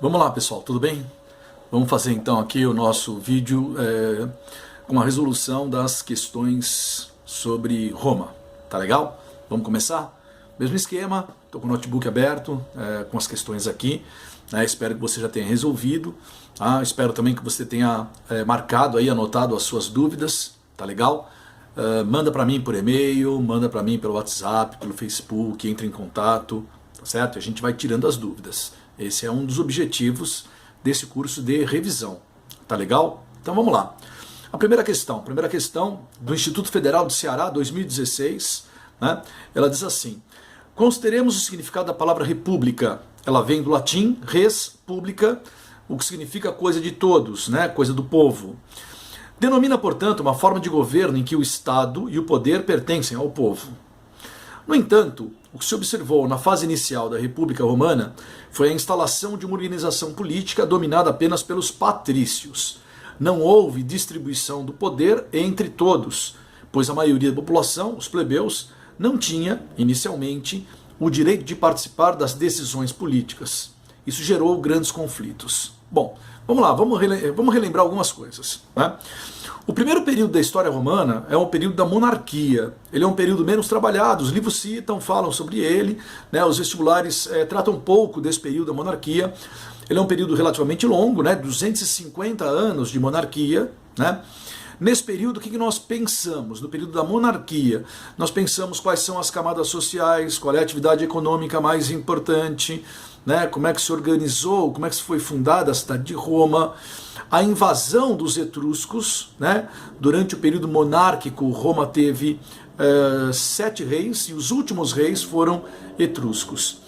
Vamos lá, pessoal, tudo bem? Vamos fazer então aqui o nosso vídeo com a resolução das questões sobre Roma, tá legal? Vamos começar? Mesmo esquema, estou com o notebook aberto, com as questões aqui, né? Espero que você já tenha resolvido, tá? Espero também que você tenha marcado aí, anotado as suas dúvidas, tá legal? Manda para mim por e-mail, manda para mim pelo WhatsApp, pelo Facebook, entre em contato, tá certo? A gente vai tirando as dúvidas. Esse é um dos objetivos desse curso de revisão, tá legal? Então vamos lá. A primeira questão do Instituto Federal do Ceará, 2016, né? Ela diz assim: consideremos o significado da palavra república. Ela vem do latim res publica, o que significa coisa de todos, né? Coisa do povo. Denomina, portanto, uma forma de governo em que o Estado e o poder pertencem ao povo. No entanto, o que se observou na fase inicial da República Romana foi a instalação de uma organização política dominada apenas pelos patrícios. Não houve distribuição do poder entre todos, pois a maioria da população, os plebeus, não tinha, inicialmente, o direito de participar das decisões políticas. Isso gerou grandes conflitos. Bom, vamos lá, vamos relembrar algumas coisas, né? O primeiro período da história romana é um período da monarquia. Ele é um período menos trabalhado, os livros citam, falam sobre ele, né? Os vestibulares tratam um pouco desse período da monarquia. Ele é um período relativamente longo, né? 250 anos de monarquia, né? Nesse período, o que nós pensamos? No período da monarquia, nós pensamos quais são as camadas sociais, qual é a atividade econômica mais importante, né? Como é que se organizou, como é que se foi fundada a cidade de Roma, a invasão dos etruscos, né? Durante o período monárquico, Roma teve 7 reis e os últimos reis foram etruscos.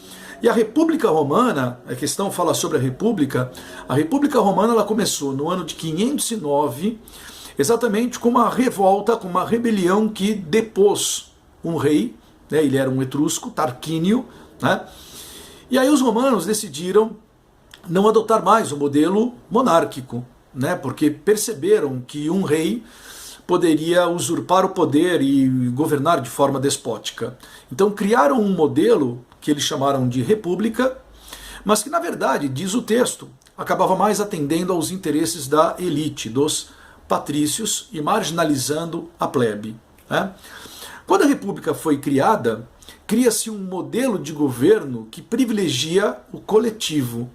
E a República Romana, a questão fala sobre a República Romana ela começou no ano de 509, exatamente com uma revolta, com uma rebelião que depôs um rei, né? Ele era um etrusco, Tarquínio, né? E aí os romanos decidiram não adotar mais o modelo monárquico, né? Porque perceberam que um rei poderia usurpar o poder e governar de forma despótica. Então criaram um modelo que eles chamaram de república, mas que na verdade, diz o texto, acabava mais atendendo aos interesses da elite, dos patrícios, e marginalizando a plebe, né? Quando a república foi criada, cria-se um modelo de governo que privilegia o coletivo.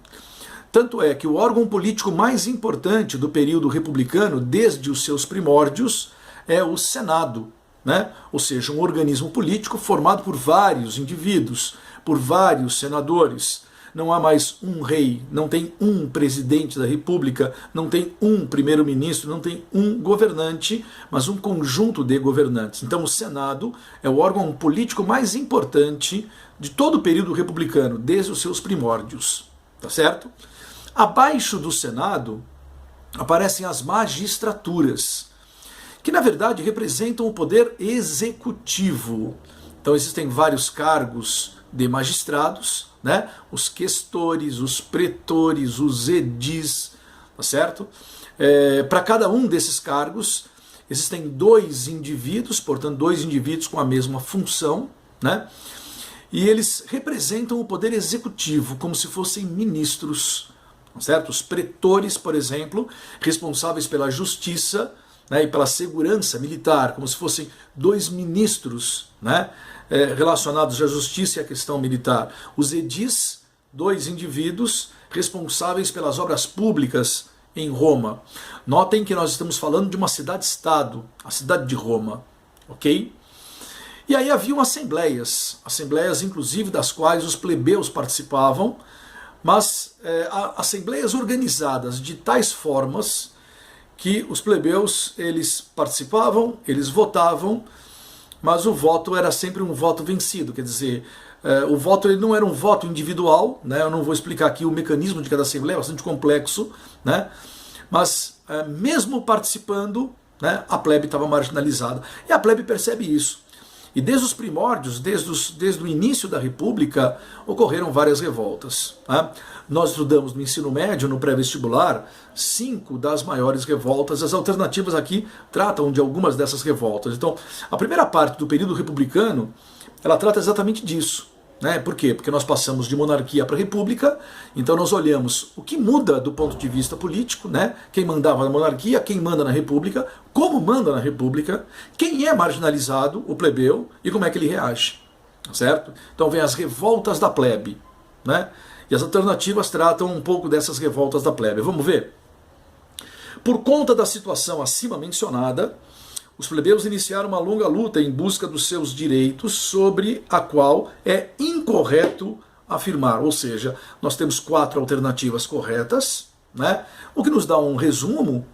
Tanto é que o órgão político mais importante do período republicano, desde os seus primórdios, é o Senado, né? Ou seja, um organismo político formado por vários indivíduos, por vários senadores. Não há mais um rei, não tem um presidente da república, não tem um primeiro-ministro, não tem um governante, mas um conjunto de governantes. Então o Senado é o órgão político mais importante de todo o período republicano, desde os seus primórdios, tá certo? Abaixo do Senado aparecem as magistraturas, que na verdade representam o poder executivo. Então existem vários cargos de magistrados, né? Os questores, os pretores, os edis, tá certo? Para cada um desses cargos existem 2 indivíduos, portanto 2 indivíduos com a mesma função, né? E eles representam o poder executivo como se fossem ministros, certo? Os pretores, por exemplo, responsáveis pela justiça, né, e pela segurança militar, como se fossem 2 ministros, né, relacionados à justiça e à questão militar. Os edis, 2 indivíduos responsáveis pelas obras públicas em Roma. Notem que nós estamos falando de uma cidade-estado, a cidade de Roma, ok? E aí haviam assembleias inclusive das quais os plebeus participavam, mas assembleias organizadas de tais formas que os plebeus eles participavam, eles votavam, mas o voto era sempre um voto vencido, quer dizer, o voto ele não era um voto individual, né? Eu não vou explicar aqui o mecanismo de cada assembleia, é bastante complexo, né? Mas mesmo participando, né, a plebe estava marginalizada. E a plebe percebe isso. E desde os primórdios, desde o início da República, ocorreram várias revoltas, né? Nós estudamos no ensino médio, no pré-vestibular, 5 das maiores revoltas. As alternativas aqui tratam de algumas dessas revoltas. Então, a primeira parte do período republicano, ela trata exatamente disso, né? Por quê? Porque nós passamos de monarquia para república, então nós olhamos o que muda do ponto de vista político, né? Quem mandava na monarquia, quem manda na república, como manda na república, quem é marginalizado, o plebeu, e como é que ele reage, certo? Então vem as revoltas da plebe, né? E as alternativas tratam um pouco dessas revoltas da plebe. Vamos ver? Por conta da situação acima mencionada, os plebeus iniciaram uma longa luta em busca dos seus direitos, sobre a qual é incorreto afirmar. Ou seja, nós temos 4 alternativas corretas, né? O que nos dá um resumo,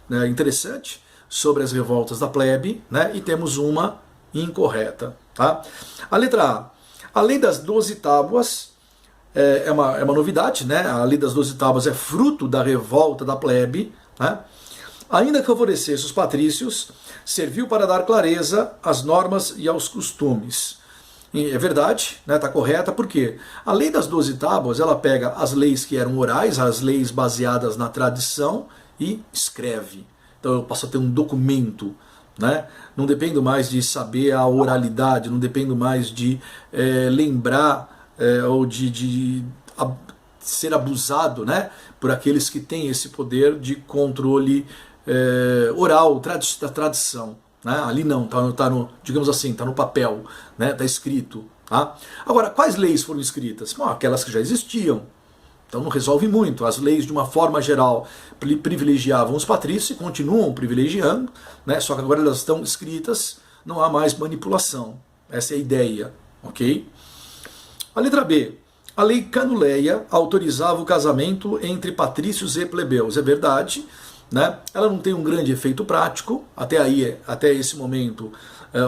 né, interessante sobre as revoltas da plebe, né? E temos uma incorreta. Tá? A letra A. A lei das 12 tábuas é uma novidade, né? A lei das 12 tábuas é fruto da revolta da plebe, né? Ainda que favorecesse os patrícios, serviu para dar clareza às normas e aos costumes. E é verdade, né, tá correta, porque a lei das 12 tábuas, ela pega as leis que eram orais, as leis baseadas na tradição, e escreve. Então eu passo a ter um documento, né? Não dependo mais de saber a oralidade, não dependo mais de lembrar ou de ser abusado, né, por aqueles que têm esse poder de controle oral, da tradição. Né? Ali não, tá no, digamos assim, está no papel, né? Está escrito. Tá? Agora, quais leis foram escritas? Bom, aquelas que já existiam. Então não resolve muito. As leis, de uma forma geral, privilegiavam os patrícios e continuam privilegiando, né? Só que agora elas estão escritas, não há mais manipulação. Essa é a ideia. Ok? A letra B. A lei Canuleia autorizava o casamento entre patrícios e plebeus. É verdade, né? Ela não tem um grande efeito prático. Até esse momento,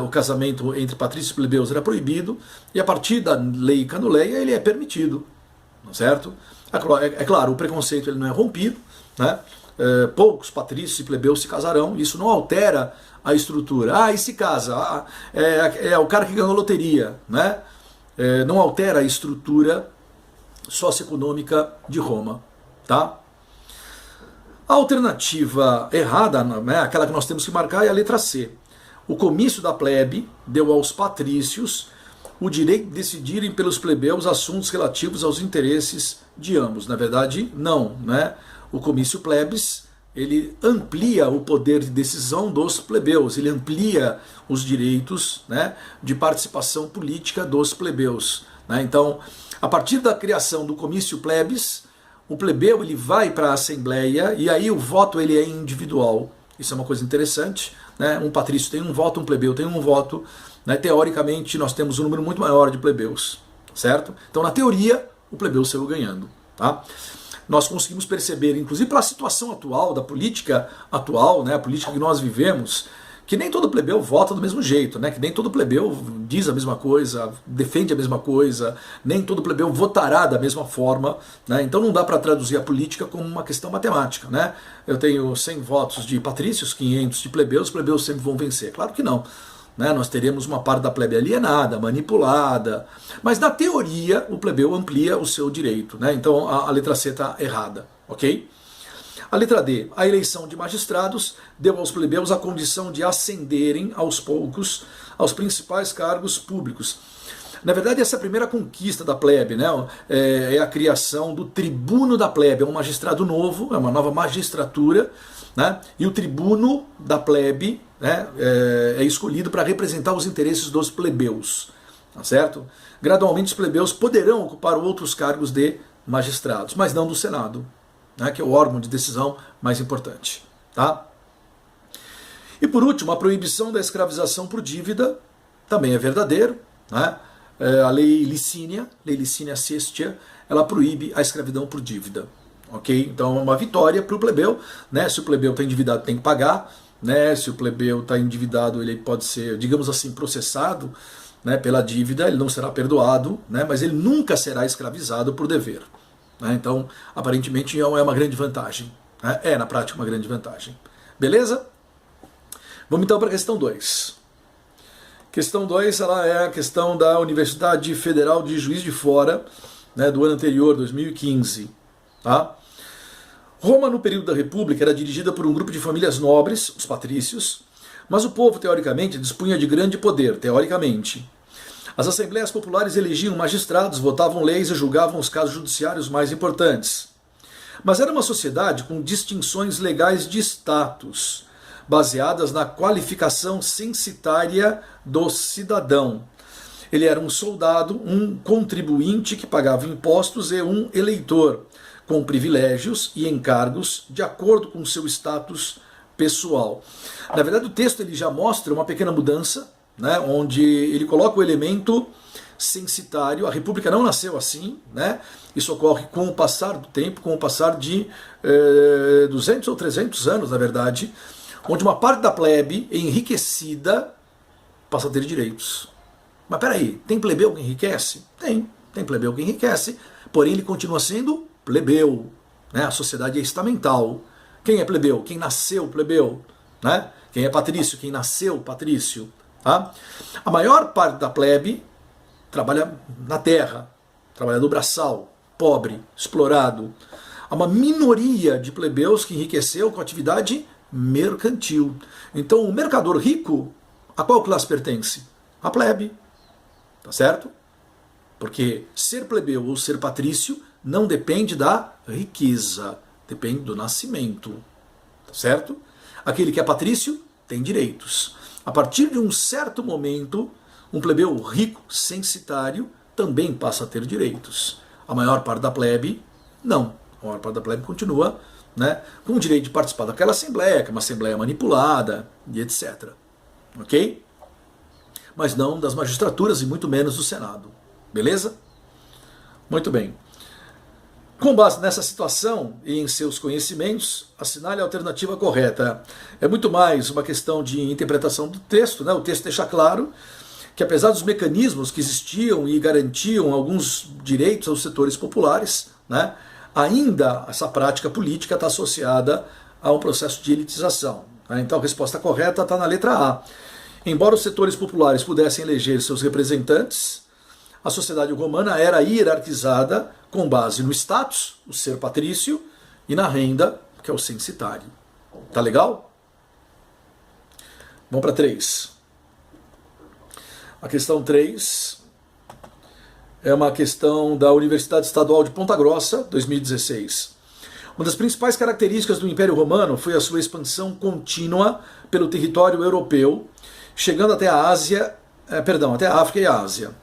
o casamento entre patrícios e plebeus era proibido, e a partir da lei Canuleia ele é permitido, certo? É claro, o preconceito ele não é rompido, né? Poucos patrícios e plebeus se casarão, isso não altera a estrutura. E se casa, é o cara que ganhou loteria, né? Não altera a estrutura socioeconômica de Roma, tá? A alternativa errada, né, aquela que nós temos que marcar, é a letra C. O comício da plebe deu aos patrícios o direito de decidirem pelos plebeus assuntos relativos aos interesses de ambos. Na verdade, não, né? O comício plebis, ele amplia o poder de decisão dos plebeus, ele amplia os direitos, né, de participação política dos plebeus. Né? Então, a partir da criação do comício plebis, o plebeu ele vai para a assembleia e aí o voto ele é individual. Isso é uma coisa interessante, né? Um patrício tem um voto, um plebeu tem um voto, né? Teoricamente nós temos um número muito maior de plebeus, certo? Então na teoria o plebeu saiu ganhando, tá? Nós conseguimos perceber, inclusive pela situação atual, da política atual, né? A política que nós vivemos, que nem todo plebeu vota do mesmo jeito, né? Que nem todo plebeu diz a mesma coisa, defende a mesma coisa, nem todo plebeu votará da mesma forma, né? Então não dá para traduzir a política como uma questão matemática, né? Eu tenho 100 votos de patrícios, 500 de plebeus, os plebeus sempre vão vencer. Claro que não. Né? Nós teremos uma parte da plebe alienada, manipulada, mas na teoria o plebeu amplia o seu direito, né? Então a letra C está errada, ok? A letra D, a eleição de magistrados deu aos plebeus a condição de ascenderem aos poucos aos principais cargos públicos. Na verdade, essa é a primeira conquista da plebe, né? É a criação do tribuno da plebe, é um magistrado novo, é uma nova magistratura, né? E o tribuno da plebe, né, é escolhido para representar os interesses dos plebeus, tá certo? Gradualmente os plebeus poderão ocupar outros cargos de magistrados, mas não do Senado, né, que é o órgão de decisão mais importante. Tá? E por último, a proibição da escravização por dívida também é verdadeiro. Né? A lei Licínia Sextia, ela proíbe a escravidão por dívida. Okay? Então é uma vitória para o plebeu. Né? Se o plebeu está endividado, tem que pagar. Né? Se o plebeu está endividado, ele pode ser, digamos assim, processado, né, pela dívida, ele não será perdoado, né, mas ele nunca será escravizado por dever. Então, aparentemente, é uma grande vantagem. É, na prática, uma grande vantagem. Beleza? Vamos então para a questão 2. Questão 2, ela é a questão da Universidade Federal de Juiz de Fora, né, do ano anterior, 2015. Tá? Roma, no período da República, era dirigida por um grupo de famílias nobres, os patrícios, mas o povo, teoricamente, dispunha de grande poder, teoricamente. As assembleias populares elegiam magistrados, votavam leis e julgavam os casos judiciários mais importantes. Mas era uma sociedade com distinções legais de status, baseadas na qualificação censitária do cidadão. Ele era um soldado, um contribuinte que pagava impostos e um eleitor, com privilégios e encargos de acordo com seu status pessoal. Na verdade, o texto ele já mostra uma pequena mudança, né, onde ele coloca o elemento censitário. A República não nasceu assim, né? Isso ocorre com o passar do tempo, com o passar de 200 ou 300 anos, na verdade, onde uma parte da plebe enriquecida passa a ter direitos. Mas peraí, tem plebeu que enriquece? Tem plebeu que enriquece, porém ele continua sendo plebeu, né? A sociedade é estamental. Quem é plebeu? Quem nasceu plebeu, né? Quem é patrício? Quem nasceu patrício, tá? A maior parte da plebe trabalha na terra, trabalha no braçal, pobre, explorado. Há uma minoria de plebeus que enriqueceu com atividade mercantil. Então o mercador rico, a qual classe pertence? A plebe. Tá certo? Porque ser plebeu ou ser patrício não depende da riqueza, depende do nascimento. Tá certo? Aquele que é patrício tem direitos. A partir de um certo momento, um plebeu rico, censitário, também passa a ter direitos. A maior parte da plebe, não. A maior parte da plebe continua, né, com o direito de participar daquela assembleia, que é uma assembleia manipulada, e etc. Ok? Mas não das magistraturas e muito menos do Senado. Beleza? Muito bem. Com base nessa situação e em seus conhecimentos, assinale a alternativa correta. É muito mais uma questão de interpretação do texto, né? O texto deixa claro que apesar dos mecanismos que existiam e garantiam alguns direitos aos setores populares, né, ainda essa prática política está associada a um processo de elitização. Né? Então a resposta correta está na letra A. Embora os setores populares pudessem eleger seus representantes, a sociedade romana era hierarquizada com base no status, o ser patrício, e na renda, que é o censitário. Tá legal? Vamos para 3. A questão 3 é uma questão da Universidade Estadual de Ponta Grossa, 2016. Uma das principais características do Império Romano foi a sua expansão contínua pelo território europeu, chegando até a até a África e a Ásia.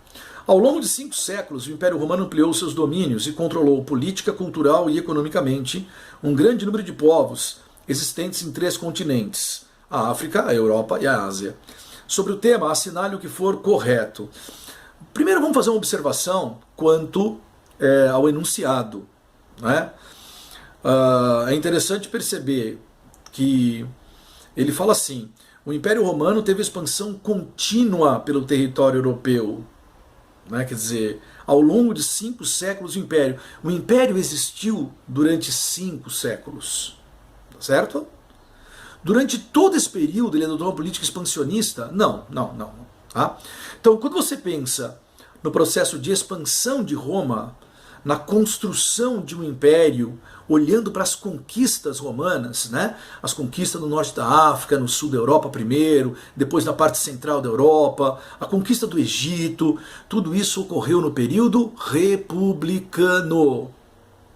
Ao longo de 5 séculos, o Império Romano ampliou seus domínios e controlou política, cultural e economicamente um grande número de povos existentes em 3 continentes, a África, a Europa e a Ásia. Sobre o tema, assinale o que for correto. Primeiro vamos fazer uma observação quanto ao enunciado. Né? É interessante perceber que ele fala assim: o Império Romano teve expansão contínua pelo território europeu. Né? Quer dizer, ao longo de 5 séculos o Império existiu durante 5 séculos. Tá certo? Durante todo esse período ele adotou uma política expansionista? Não. Tá? Então quando você pensa no processo de expansão de Roma, na construção de um império, olhando para as conquistas romanas, né? As conquistas no norte da África, no sul da Europa primeiro, depois na parte central da Europa, a conquista do Egito, tudo isso ocorreu no período republicano.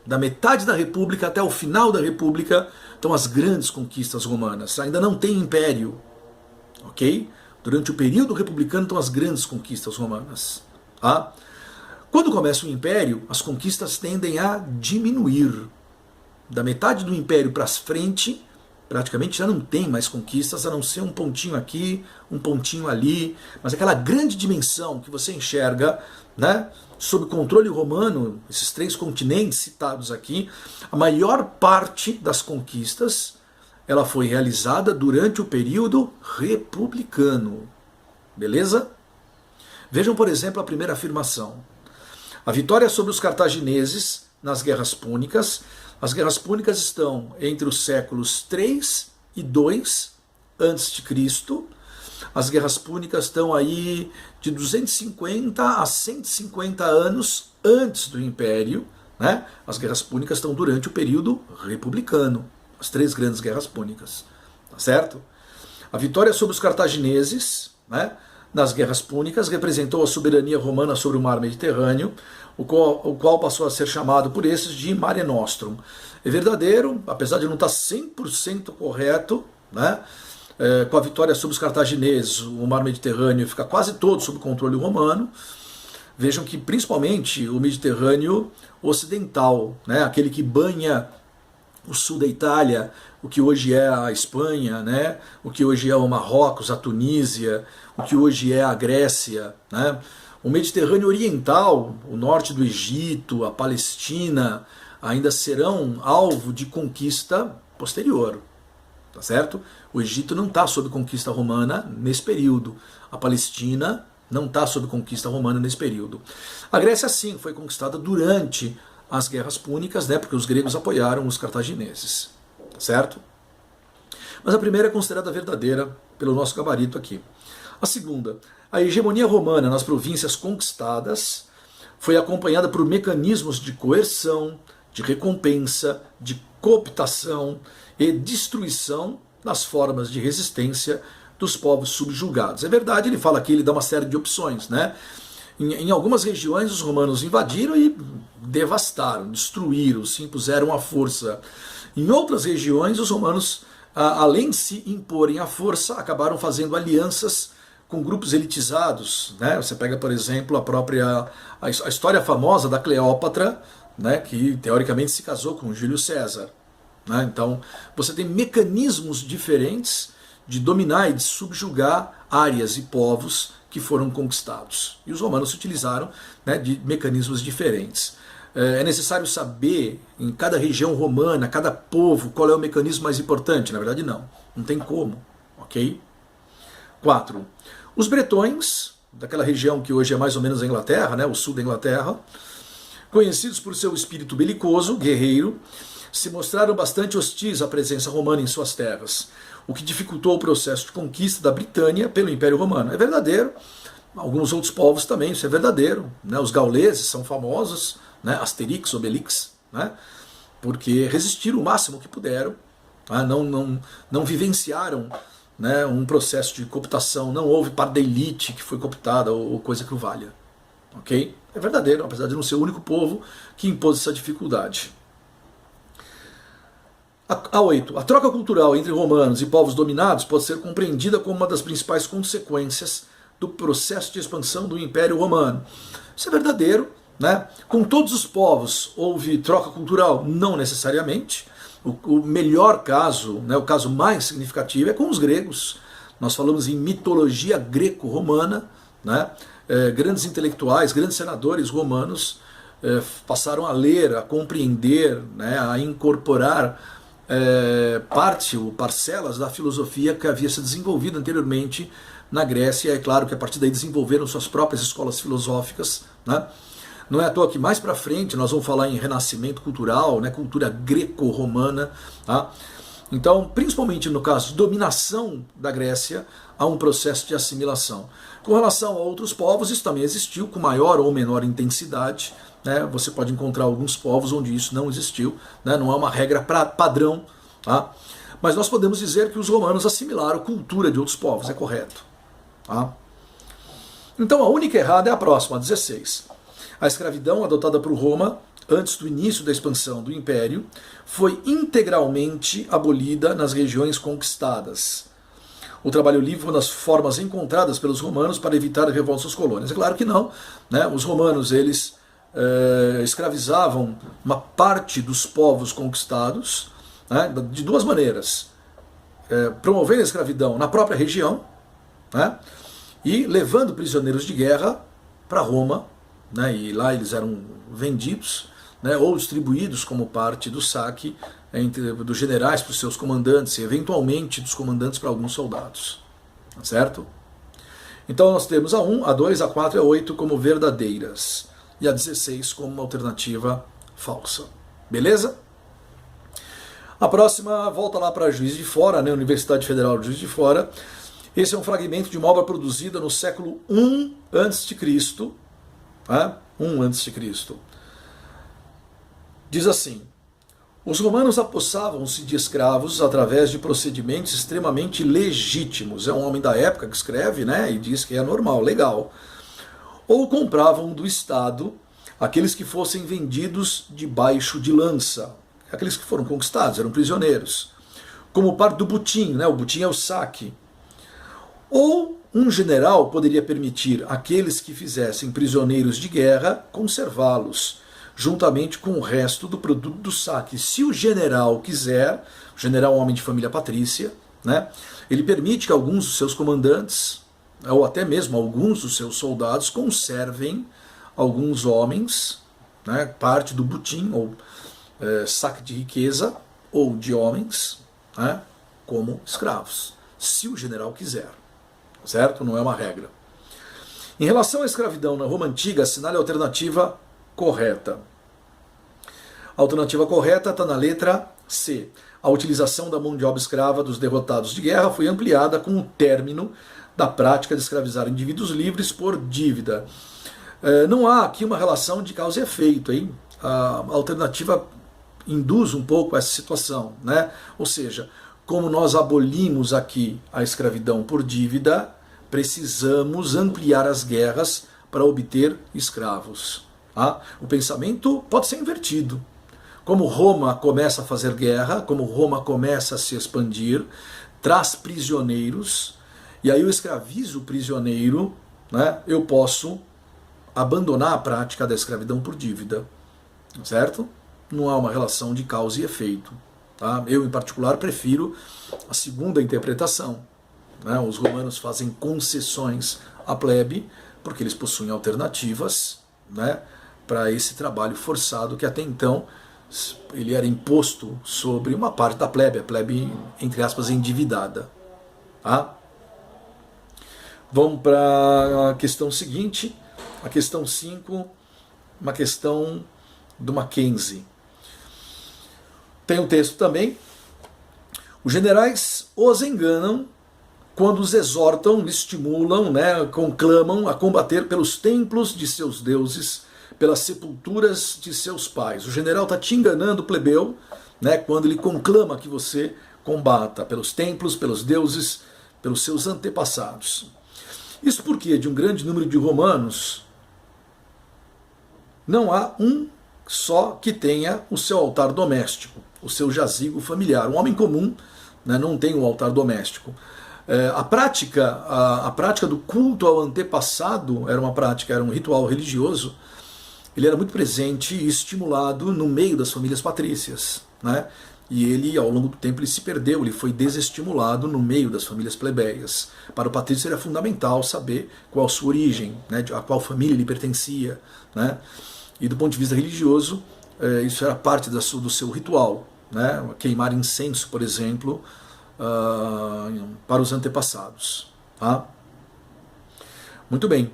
Da metade da República até o final da República estão as grandes conquistas romanas. Ainda não tem império, ok? Durante o período republicano estão as grandes conquistas romanas. Tá? Quando começa o império, as conquistas tendem a diminuir. Da metade do império para frente, praticamente já não tem mais conquistas, a não ser um pontinho aqui, um pontinho ali, mas aquela grande dimensão que você enxerga, né, sob controle romano, esses 3 continentes citados aqui, a maior parte das conquistas ela foi realizada durante o período republicano. Beleza? Vejam, por exemplo, a primeira afirmação. A vitória sobre os cartagineses nas guerras púnicas. As guerras púnicas estão entre os séculos 3 e 2 a.C. As guerras púnicas estão aí de 250 a 150 anos antes do Império. Né? As guerras púnicas estão durante o período republicano. As 3 grandes guerras púnicas. Tá certo? A vitória sobre os cartagineses, né, nas guerras púnicas, representou a soberania romana sobre o mar Mediterrâneo, o qual passou a ser chamado por esses de Mare Nostrum. É verdadeiro, apesar de não estar 100% correto, né? Com a vitória sobre os cartagineses, o mar Mediterrâneo fica quase todo sob controle romano. Vejam que principalmente o Mediterrâneo ocidental, né? Aquele que banha o sul da Itália, o que hoje é a Espanha, né? O que hoje é o Marrocos, a Tunísia, o que hoje é a Grécia, né? O Mediterrâneo oriental, o norte do Egito, a Palestina, ainda serão alvo de conquista posterior, tá certo? O Egito não está sob conquista romana nesse período, a Palestina não está sob conquista romana nesse período. A Grécia sim foi conquistada durante as guerras púnicas, né? Porque os gregos apoiaram os cartagineses, tá certo? Mas a primeira é considerada verdadeira pelo nosso gabarito aqui. A segunda, a hegemonia romana nas províncias conquistadas foi acompanhada por mecanismos de coerção, de recompensa, de cooptação e destruição nas formas de resistência dos povos subjugados. É verdade, ele fala aqui, ele dá uma série de opções, né? Em algumas regiões os romanos invadiram e devastaram, destruíram, se impuseram à força. Em outras regiões os romanos, além de se imporem à força, acabaram fazendo alianças com grupos elitizados, né? Você pega, por exemplo, a história famosa da Cleópatra, né? Que teoricamente se casou com Júlio César, né? Então você tem mecanismos diferentes de dominar e de subjugar áreas e povos que foram conquistados. E os romanos se utilizaram, né, de mecanismos diferentes. É necessário saber em cada região romana, cada povo, qual é o mecanismo mais importante? Na verdade não tem como, ok? 4. Os bretões, daquela região que hoje é mais ou menos a Inglaterra, né, o sul da Inglaterra, conhecidos por seu espírito belicoso, guerreiro, se mostraram bastante hostis à presença romana em suas terras, o que dificultou o processo de conquista da Britânia pelo Império Romano. É verdadeiro, alguns outros povos também, isso é verdadeiro, né? Os gauleses são famosos, né? Asterix, Obelix, né? Porque resistiram o máximo que puderam, tá? Não vivenciaram, né, um processo de cooptação, não houve parte da elite que foi cooptada ou coisa que o valha. Ok? É verdadeiro, apesar de não ser o único povo que impôs essa dificuldade. A 8. A troca cultural entre romanos e povos dominados pode ser compreendida como uma das principais consequências do processo de expansão do Império Romano. Isso é verdadeiro, né? Com todos os povos houve troca cultural? Não necessariamente. O melhor caso, né, o caso mais significativo é com os gregos. Nós falamos em mitologia greco-romana, né? Grandes intelectuais, grandes senadores romanos passaram a ler, a compreender, né, a incorporar parte ou parcelas da filosofia que havia se desenvolvido anteriormente na Grécia. É claro que a partir daí desenvolveram suas próprias escolas filosóficas, né? Não é à toa que mais para frente nós vamos falar em renascimento cultural, né, cultura greco-romana, tá? Então, principalmente no caso de dominação da Grécia, há um processo de assimilação. Com relação a outros povos, isso também existiu com maior ou menor intensidade, né? Você pode encontrar alguns povos onde isso não existiu, né? Não é uma regra padrão, tá? Mas nós podemos dizer que os romanos assimilaram a cultura de outros povos, é correto, tá? Então a única errada é a próxima, a 16. A escravidão adotada por Roma antes do início da expansão do Império foi integralmente abolida nas regiões conquistadas. O trabalho livre foi uma das formas encontradas pelos romanos para evitar a revolta das colônias. É claro que não, né? Os romanos, eles escravizavam uma parte dos povos conquistados, né, de duas maneiras. Promovendo a escravidão na própria região, né, e levando prisioneiros de guerra para Roma, né, e lá eles eram vendidos, né, ou distribuídos como parte do saque dos generais para os seus comandantes e eventualmente dos comandantes para alguns soldados. Certo? Então nós temos a 1, a 2, a 4 e a 8 como verdadeiras e a 16 como uma alternativa falsa. Beleza? A próxima volta lá para Juiz de Fora, né, Universidade Federal de Juiz de Fora. Esse é um fragmento de uma obra produzida no século I a.C., tá? 1 a.C. Diz assim: Os romanos apossavam-se de escravos através de procedimentos extremamente legítimos. É um homem da época que escreve, né, e diz que é normal, legal. Ou compravam do Estado aqueles que fossem vendidos debaixo de lança, aqueles que foram conquistados, eram prisioneiros, como parte do butim, né, o butim é o saque. Ou um general poderia permitir àqueles que fizessem prisioneiros de guerra conservá-los, juntamente com o resto do produto do saque. Se o general quiser, o general é um homem de família patrícia, né, ele permite que alguns dos seus comandantes, ou até mesmo alguns dos seus soldados, conservem alguns homens, né, parte do butim, ou saque de riqueza, ou de homens, né, como escravos, se o general quiser. Certo? Não é uma regra. Em relação à escravidão na Roma Antiga, assinale a alternativa correta. A alternativa correta está na letra C. A utilização da mão de obra escrava dos derrotados de guerra foi ampliada com o término da prática de escravizar indivíduos livres por dívida. Não há aqui uma relação de causa e efeito, hein? A alternativa induz um pouco essa situação, né? Ou seja, como nós abolimos aqui a escravidão por dívida, precisamos ampliar as guerras para obter escravos. Tá? O pensamento pode ser invertido. Como Roma começa a fazer guerra, como Roma começa a se expandir, traz prisioneiros, e aí eu escravizo o prisioneiro, né? Eu posso abandonar a prática da escravidão por dívida. Certo? Não há uma relação de causa e efeito. Tá? Eu, em particular, prefiro a segunda interpretação. Né? Os romanos fazem concessões à plebe porque eles possuem alternativas, né, para esse trabalho forçado que até então ele era imposto sobre uma parte da plebe, a plebe, entre aspas, endividada. Tá? Vamos para a questão seguinte, a questão 5, uma questão do Mackenzie. Tem um texto também. Os generais os enganam quando os exortam, estimulam, né, conclamam a combater pelos templos de seus deuses, pelas sepulturas de seus pais. O general está te enganando, plebeu, né, quando ele conclama que você combata pelos templos, pelos deuses, pelos seus antepassados. Isso porque de um grande número de romanos não há um só que tenha o seu altar doméstico, o seu jazigo familiar. Um homem comum, né, não tem um altar doméstico. A prática do culto ao antepassado era um ritual religioso. Ele era muito presente e estimulado no meio das famílias patrícias, né? E ele, ao longo do tempo, ele se perdeu, ele foi desestimulado no meio das famílias plebeias. Para o patrício era fundamental saber qual a sua origem, né, a qual família ele pertencia, né? E do ponto de vista religioso, isso era parte do seu ritual, né? Queimar incenso, por exemplo, para os antepassados. Tá? Muito bem.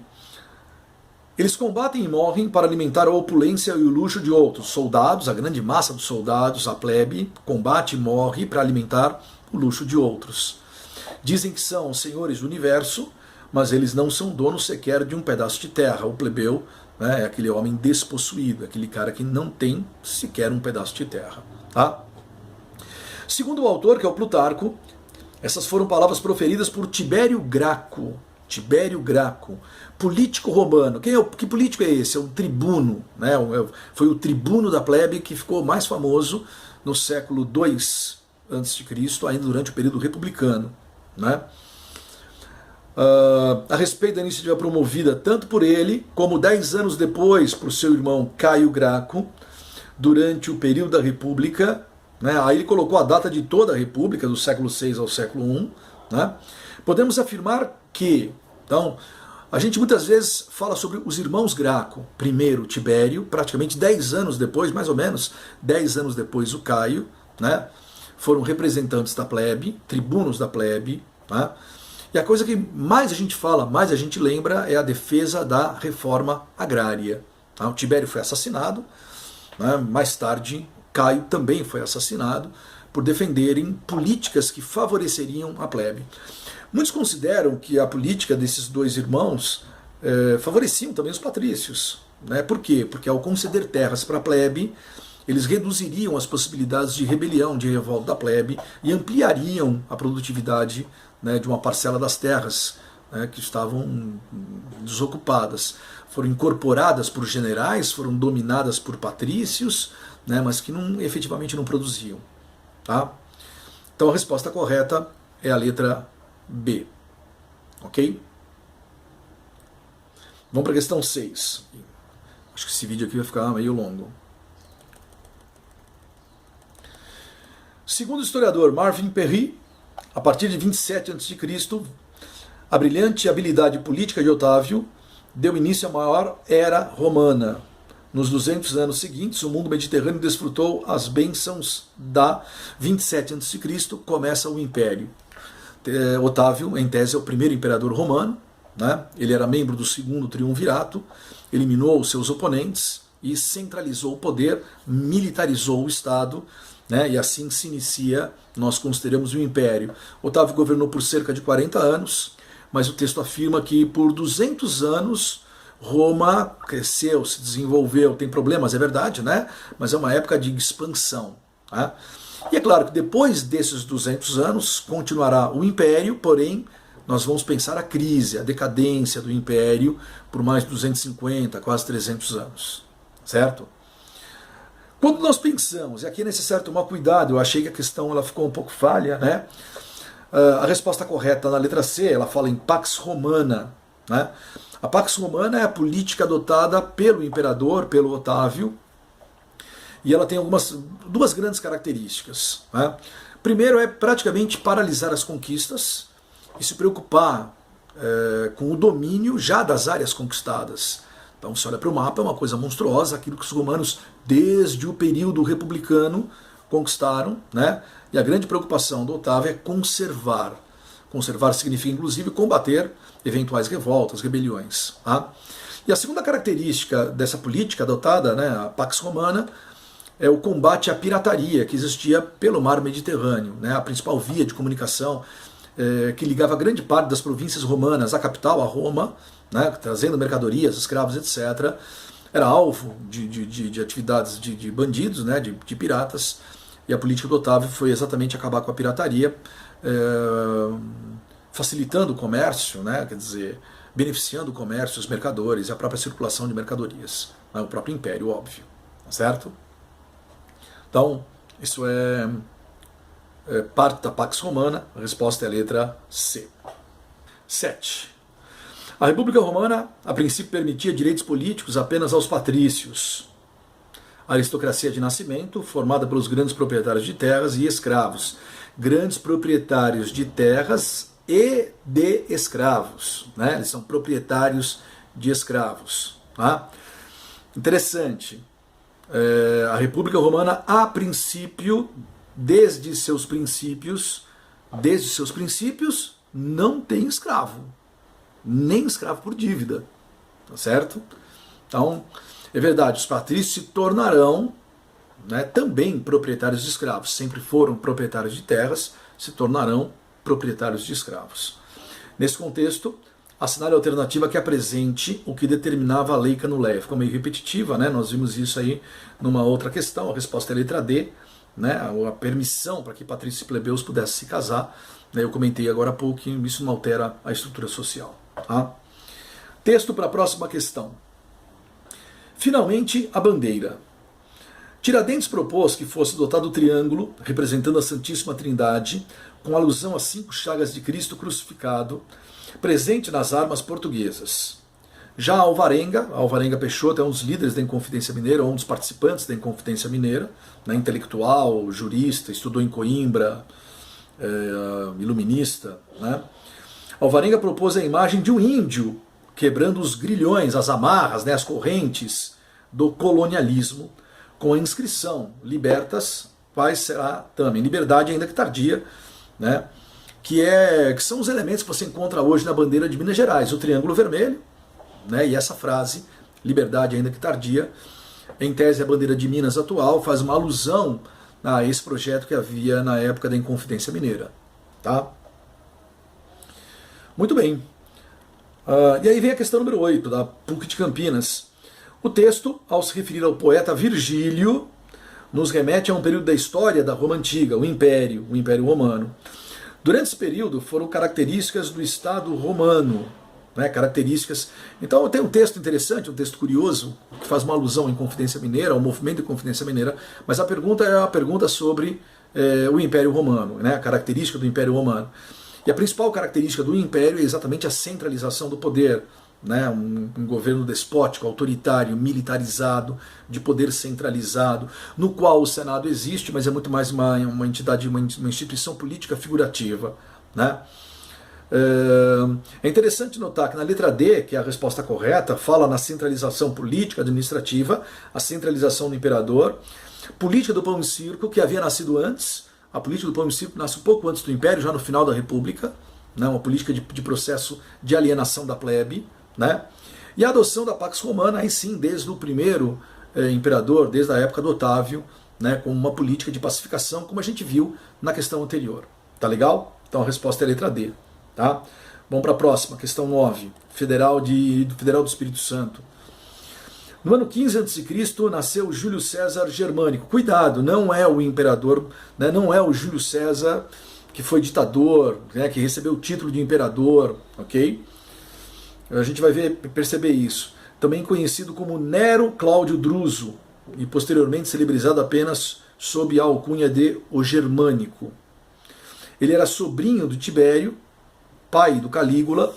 Eles combatem e morrem para alimentar a opulência e o luxo de outros. Soldados, a grande massa dos soldados, a plebe, combate e morre para alimentar o luxo de outros. Dizem que são senhores do universo, mas eles não são donos sequer de um pedaço de terra. O plebeu, né, é aquele homem despossuído, aquele cara que não tem sequer um pedaço de terra. Tá? Segundo o autor, que é o Plutarco, essas foram palavras proferidas por Tibério Graco. Tibério Graco, político romano. Que político é esse? É um tribuno, né? Foi o tribuno da plebe que ficou mais famoso no século II a.C., ainda durante o período republicano, né? A respeito da iniciativa promovida tanto por ele, como 10 anos depois por seu irmão Caio Graco, durante o período da República, né? Aí ele colocou a data de toda a República, do século VI ao século I, né? Podemos afirmar que, então, a gente muitas vezes fala sobre os irmãos Graco. Primeiro Tibério, praticamente 10 anos depois, mais ou menos, 10 anos depois o Caio, né? Foram representantes da plebe, tribunos da plebe, né? E a coisa que mais a gente fala, mais a gente lembra, é a defesa da reforma agrária. Tá? O Tibério foi assassinado, né? Mais tarde Caio também foi assassinado por defenderem políticas que favoreceriam a plebe. Muitos consideram que a política desses dois irmãos favoreciam também os patrícios. Né? Por quê? Porque ao conceder terras para a plebe, eles reduziriam as possibilidades de rebelião, de revolta da plebe e ampliariam a produtividade, né, de uma parcela das terras, né, que estavam desocupadas. Foram incorporadas por generais, foram dominadas por patrícios, né, mas que efetivamente não produziam. Tá? Então a resposta correta é a letra B. Ok? Vamos para a questão 6. Acho que esse vídeo aqui vai ficar meio longo. Segundo o historiador Marvin Perry, a partir de 27 a.C., a brilhante habilidade política de Otávio deu início à maior era romana. Nos 200 anos seguintes, o mundo mediterrâneo desfrutou as bênçãos da 27 a.C., começa o Império. Otávio, em tese, é o primeiro imperador romano, né? Ele era membro do segundo triunvirato, eliminou os seus oponentes e centralizou o poder, militarizou o Estado, né? E assim se inicia, nós consideramos o Império. Otávio governou por cerca de 40 anos, mas o texto afirma que por 200 anos Roma cresceu, se desenvolveu, tem problemas, é verdade, né? Mas é uma época de expansão. Né? E é claro que depois desses 200 anos continuará o Império, porém nós vamos pensar a crise, a decadência do Império por mais de 250, quase 300 anos. Certo? Quando nós pensamos, e aqui é necessário tomar cuidado, eu achei que a questão ela ficou um pouco falha, né? A resposta correta na letra C, ela fala em Pax Romana. Né? A Pax Romana é a política adotada pelo imperador, pelo Otávio, e ela tem duas grandes características. Né? Primeiro é praticamente paralisar as conquistas e se preocupar com o domínio já das áreas conquistadas. Então, se olha para o mapa, é uma coisa monstruosa, aquilo que os romanos, desde o período republicano, conquistaram, né? E a grande preocupação do Otávio é conservar. Conservar significa, inclusive, combater eventuais revoltas, rebeliões. Tá? E a segunda característica dessa política adotada, né, a Pax Romana, é o combate à pirataria que existia pelo mar Mediterrâneo. Né? A principal via de comunicação que ligava grande parte das províncias romanas à capital, a Roma, né, trazendo mercadorias, escravos, etc., era alvo de atividades de bandidos, né, de piratas, e a política do Otávio foi exatamente acabar com a pirataria, facilitando o comércio, né, quer dizer, beneficiando o comércio, os mercadores e a própria circulação de mercadorias, né, o próprio império, óbvio, certo? Então, isso é parte da Pax Romana, a resposta é a letra C. 7. A República Romana, a princípio, permitia direitos políticos apenas aos patrícios. A aristocracia de nascimento, formada pelos grandes proprietários de terras e escravos. Grandes proprietários de terras e de escravos. Né? Eles são proprietários de escravos. Tá? Interessante. A República Romana, a princípio, desde seus princípios, não tem escravo. Nem escravo por dívida. Tá certo? Então, é verdade, os patrícios se tornarão, né, também proprietários de escravos. Sempre foram proprietários de terras, se tornarão proprietários de escravos. Nesse contexto, assinale a alternativa que apresente o que determinava a lei Canuleia. Ficou meio repetitiva, né? Nós vimos isso aí numa outra questão. A resposta é a letra D, né? A permissão para que patrícios e plebeus pudessem se casar. Né? Eu comentei agora há pouco que isso não altera a estrutura social. Tá? Texto para a próxima questão. Finalmente, a bandeira. Tiradentes propôs que fosse dotado o triângulo, representando a Santíssima Trindade, com alusão às 5 chagas de Cristo crucificado, presente nas armas portuguesas. Já Alvarenga Peixoto é um dos líderes da Inconfidência Mineira, um dos participantes da Inconfidência Mineira, né, intelectual, jurista, estudou em Coimbra, iluminista. Né? Alvarenga propôs a imagem de um índio quebrando os grilhões, as amarras, né, as correntes do colonialismo, com a inscrição libertas, paz será também, liberdade ainda que tardia, né, que são os elementos que você encontra hoje na bandeira de Minas Gerais, o triângulo vermelho, né, e essa frase, liberdade ainda que tardia, em tese a bandeira de Minas atual faz uma alusão a esse projeto que havia na época da Inconfidência Mineira. Tá? Muito bem. E aí vem a questão número 8, da PUC de Campinas. O texto, ao se referir ao poeta Virgílio, nos remete a um período da história da Roma Antiga, o Império Romano. Durante esse período foram características do Estado romano, né, características. Então tem um texto interessante, um texto curioso, que faz uma alusão em Confidência Mineira, ao movimento de Confidência Mineira, mas a pergunta é a pergunta sobre o Império Romano, né, a característica do Império Romano. E a principal característica do Império é exatamente a centralização do poder, né, um governo despótico, autoritário, militarizado, de poder centralizado, no qual o Senado existe, mas é muito mais uma entidade, uma instituição política figurativa, né? É interessante notar que na letra D, que é a resposta correta, fala na centralização política, administrativa, a centralização do imperador, política do pão e circo, que havia nascido antes. A política do pão e circo nasce um pouco antes do Império, já no final da República, né, uma política de processo de alienação da plebe, né? E a adoção da Pax Romana, aí sim, desde o primeiro imperador, desde a época do Otávio, né, como uma política de pacificação, como a gente viu na questão anterior. Tá legal? Então a resposta é a letra D. Tá? Vamos para a próxima, questão 9, Federal do Espírito Santo. No ano 15 a.C. nasceu Júlio César Germânico. Cuidado, não é o imperador, né, não é o Júlio César que foi ditador, né, que recebeu o título de imperador, ok? A gente vai perceber isso. Também conhecido como Nero Cláudio Druso, e posteriormente celebrizado apenas sob a alcunha de O Germânico. Ele era sobrinho do Tibério, pai do Calígula,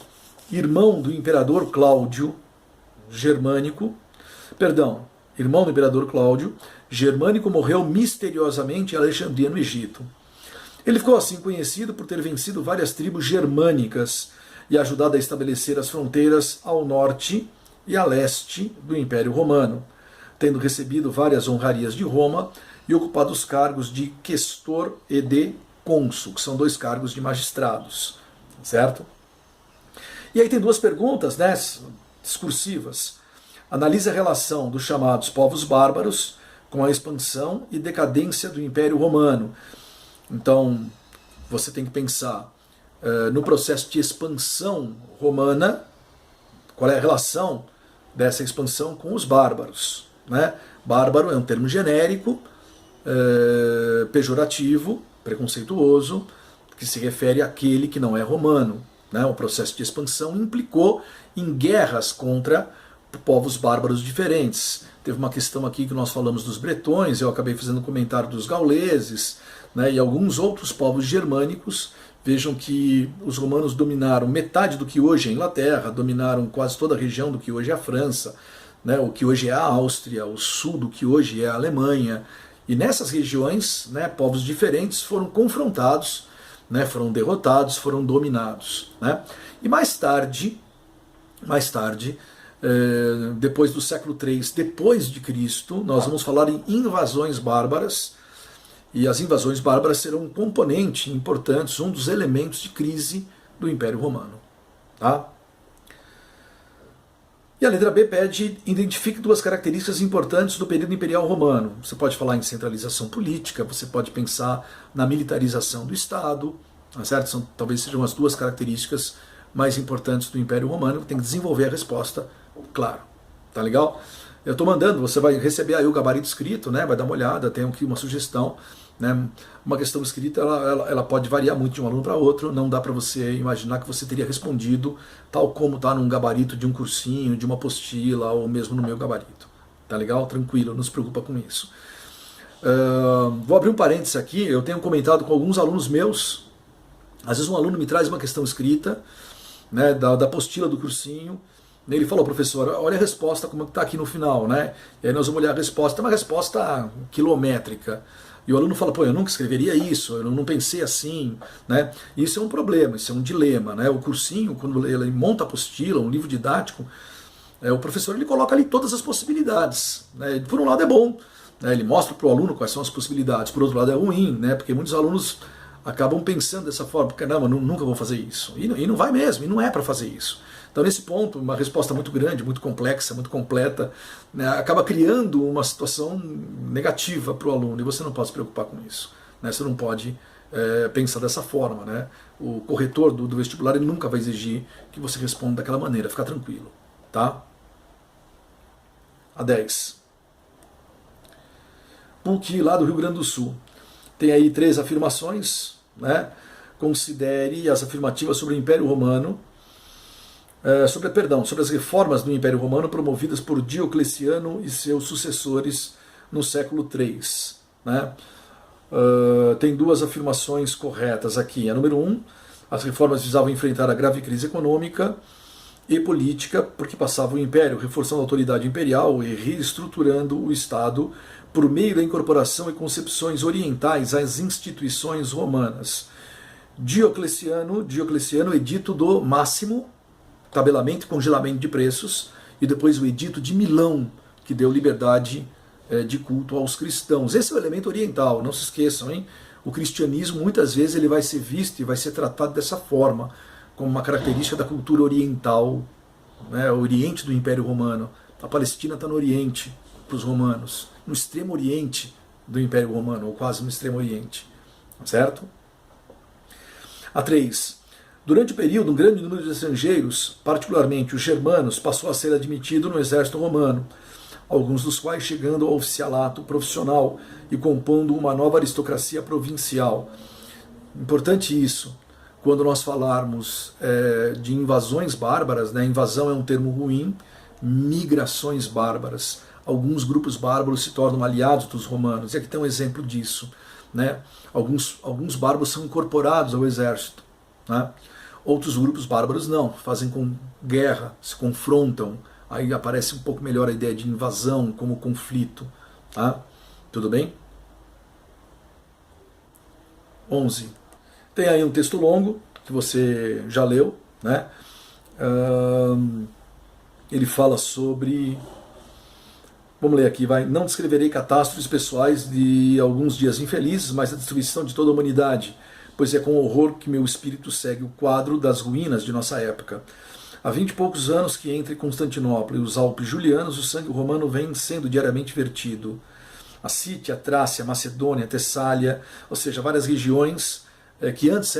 irmão do imperador Cláudio Germânico, irmão do imperador Cláudio. Germânico morreu misteriosamente em Alexandria, no Egito. Ele ficou assim conhecido por ter vencido várias tribos germânicas e ajudado a estabelecer as fronteiras ao norte e a leste do Império Romano, tendo recebido várias honrarias de Roma e ocupado os cargos de questor e de cônsul, que são dois cargos de magistrados. Certo? E aí tem duas perguntas, né, discursivas. Analisa a relação dos chamados povos bárbaros com a expansão e decadência do Império Romano. Então, você tem que pensar no processo de expansão romana, qual é a relação dessa expansão com os bárbaros. Né? Bárbaro é um termo genérico, pejorativo, preconceituoso, que se refere àquele que não é romano. Né? O processo de expansão implicou em guerras contra povos bárbaros diferentes. Teve uma questão aqui que nós falamos dos bretões, eu acabei fazendo um comentário dos gauleses, né? E alguns outros povos germânicos. Vejam que os romanos dominaram metade do que hoje é a Inglaterra, dominaram quase toda a região do que hoje é a França, né? O que hoje é a Áustria, o sul do que hoje é a Alemanha. E nessas regiões, né, povos diferentes foram confrontados, né, foram derrotados, foram dominados. Né? E mais tarde, depois do século III depois de Cristo, nós vamos falar em invasões bárbaras, e as invasões bárbaras serão um componente importante, um dos elementos de crise do Império Romano. Tá? E a letra B pede, identifique duas características importantes do período imperial romano. Você pode falar em centralização política, você pode pensar na militarização do Estado, tá certo? Talvez sejam as duas características mais importantes do Império Romano, que tem que desenvolver a resposta, claro. Tá legal? Eu estou mandando, você vai receber aí o gabarito escrito, né? Vai dar uma olhada, tem aqui uma sugestão. Né? Uma questão escrita ela pode variar muito de um aluno para outro, não dá para você imaginar que você teria respondido tal como está num gabarito de um cursinho, de uma apostila, ou mesmo no meu gabarito. Tá legal? Tranquilo, não se preocupa com isso. Vou abrir um parênteses aqui, eu tenho comentado com alguns alunos meus, às vezes um aluno me traz uma questão escrita, né, da apostila do cursinho, ele falou, professor, olha a resposta como está aqui no final, né? E aí nós vamos olhar a resposta, é uma resposta quilométrica. E o aluno fala, pô, eu nunca escreveria isso, eu não pensei assim, né? Isso é um problema, isso é um dilema, né? O cursinho, quando ele monta a apostila, um livro didático, o professor ele coloca ali todas as possibilidades, né? Por um lado é bom, né? Ele mostra para o aluno quais são as possibilidades, por outro lado é ruim, né? Porque muitos alunos acabam pensando dessa forma, caramba, nunca vou fazer isso. E não vai mesmo, e não é para fazer isso. Então, nesse ponto, uma resposta muito grande, muito complexa, muito completa, né, acaba criando uma situação negativa para o aluno, e você não pode se preocupar com isso. Né? Você não pode pensar dessa forma. Né? O corretor do vestibular ele nunca vai exigir que você responda daquela maneira, fica tranquilo. Tá? A 10. PUC lá do Rio Grande do Sul. Tem aí 3 afirmações, né? Considere as afirmativas sobre o Império Romano, sobre as reformas do Império Romano promovidas por Diocleciano e seus sucessores no século III. Né? Tem 2 afirmações corretas aqui. A número 1, as reformas visavam enfrentar a grave crise econômica e política, porque passava o Império, reforçando a autoridade imperial e reestruturando o Estado por meio da incorporação e concepções orientais às instituições romanas. Diocleciano, edito do Máximo, tabelamento e congelamento de preços, e depois o edito de Milão, que deu liberdade de culto aos cristãos. Esse é o elemento oriental, não se esqueçam, hein? O cristianismo, muitas vezes, ele vai ser visto e vai ser tratado dessa forma, como uma característica da cultura oriental, né? O Oriente do Império Romano. A Palestina está no Oriente, para os romanos, no extremo Oriente do Império Romano, ou quase no extremo Oriente, certo? A 3. Durante o período, um grande número de estrangeiros, particularmente os germanos, passou a ser admitido no exército romano, alguns dos quais chegando ao oficialato profissional e compondo uma nova aristocracia provincial. Importante isso, quando nós falarmos de invasões bárbaras, né? Invasão é um termo ruim, migrações bárbaras. Alguns grupos bárbaros se tornam aliados dos romanos, e aqui tem um exemplo disso. Né? Alguns bárbaros são incorporados ao exército. Né? Outros grupos bárbaros não, fazem com guerra, se confrontam. Aí aparece um pouco melhor a ideia de invasão como conflito. Tá? Tudo bem? 11. Tem aí um texto longo, que você já leu. Né? Ele fala sobre... Vamos ler aqui, vai. Não descreverei catástrofes pessoais de alguns dias infelizes, mas a destruição de toda a humanidade, pois é com horror que meu espírito segue o quadro das ruínas de nossa época. Há 20 e poucos anos que entre Constantinopla e os Alpes Julianos, o sangue romano vem sendo diariamente vertido. A Sítia, a Trácia, a Macedônia, a Tessália, ou seja, várias regiões que antes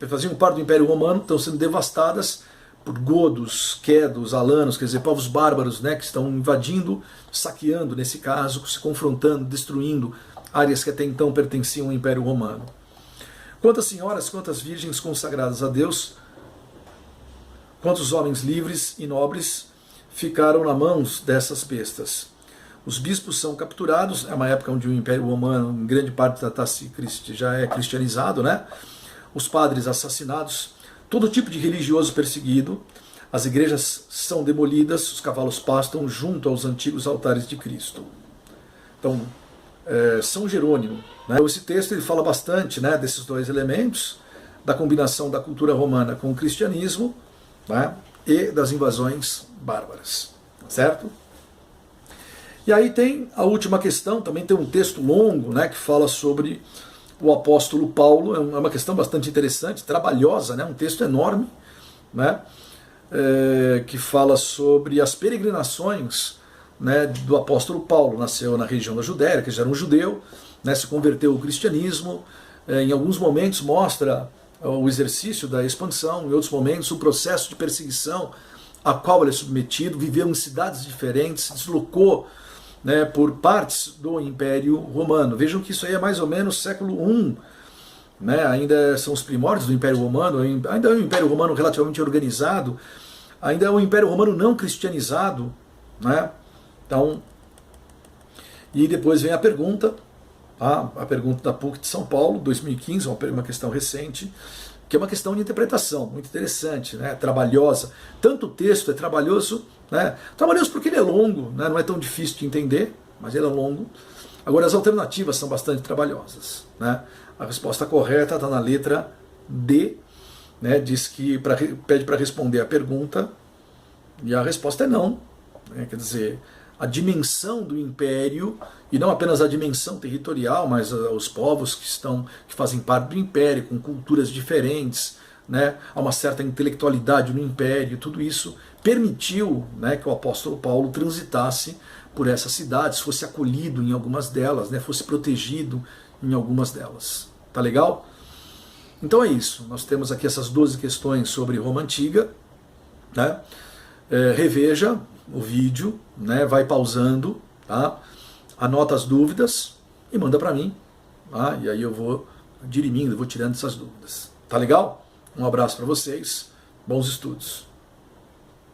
faziam parte do Império Romano, estão sendo devastadas por godos, quedos, alanos, quer dizer, povos bárbaros, né, que estão invadindo, saqueando, nesse caso, se confrontando, destruindo áreas que até então pertenciam ao Império Romano. Quantas senhoras, quantas virgens consagradas a Deus, quantos homens livres e nobres ficaram nas mãos dessas bestas. Os bispos são capturados, é uma época onde o Império Romano, em grande parte, já é cristianizado, né? Os padres assassinados, todo tipo de religioso perseguido, as igrejas são demolidas, os cavalos pastam junto aos antigos altares de Cristo. Então, São Jerônimo, né? Esse texto ele fala bastante, né, desses 2 elementos, da combinação da cultura romana com o cristianismo, né, e das invasões bárbaras, certo? E aí tem a última questão, também tem um texto longo, né, que fala sobre o apóstolo Paulo, é uma questão bastante interessante, trabalhosa, né, um texto enorme, né, que fala sobre as peregrinações, né, do apóstolo Paulo. Nasceu na região da Judéia, que já era um judeu, né, se converteu ao cristianismo, em alguns momentos mostra o exercício da expansão, em outros momentos o processo de perseguição a qual ele é submetido, viveu em cidades diferentes, se deslocou, né, por partes do Império Romano. Vejam que isso aí é mais ou menos século I, né, ainda são os primórdios do Império Romano, ainda é um Império Romano relativamente organizado, ainda é um Império Romano não cristianizado, né? Então, e depois vem a pergunta da PUC de São Paulo, 2015, uma questão recente, que é uma questão de interpretação, muito interessante, né, trabalhosa. Tanto o texto é trabalhoso, né, trabalhoso porque ele é longo, né, não é tão difícil de entender, mas ele é longo. Agora, as alternativas são bastante trabalhosas. Né? A resposta correta está na letra D, né, diz que pede para responder a pergunta, e a resposta é não. Né, quer dizer, a dimensão do império, e não apenas a dimensão territorial, mas os povos que fazem parte do império, com culturas diferentes, né, há uma certa intelectualidade no império, tudo isso permitiu, né, que o apóstolo Paulo transitasse por essas cidades, fosse acolhido em algumas delas, né, fosse protegido em algumas delas. Tá legal? Então é isso, nós temos aqui essas 12 questões sobre Roma Antiga, né? Reveja o vídeo, né? Vai pausando, tá? Anota as dúvidas, e manda para mim, tá? E aí eu vou dirimindo, vou tirando essas dúvidas. Tá legal? Um abraço para vocês, bons estudos.